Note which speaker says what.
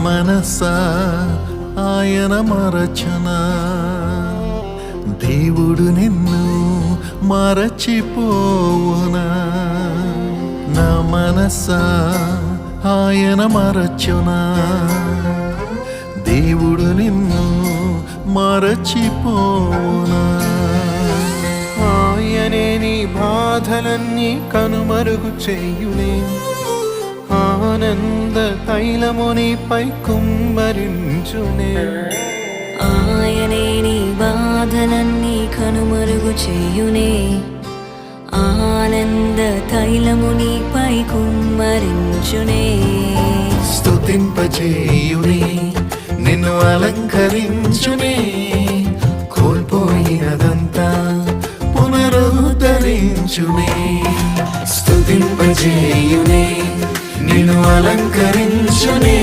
Speaker 1: మనసా ఆయన మరచునా దేవుడు నిన్ను మరచిపోవునా నా మనసా ఆయన మరచునా దేవుడు నిన్ను మరచిపోవునా
Speaker 2: ఆయనే నీ బాధలన్నీ కనుమరుగు చేయునే ఆనంద తైలము నీపై కుమ్మరించునే
Speaker 3: ఆయనే నీ బాధలన్నీ కనుమరుగు చేయునే ఆనంద తైలము నీపై కుమ్మరించునే
Speaker 1: స్తుతింపచేయునే నిన్ను అలంకరించునే కోల్పోయినదంతా పునరుద్ధరించునే స్తుతింపచేయునే నిన్ను అలంకరించునే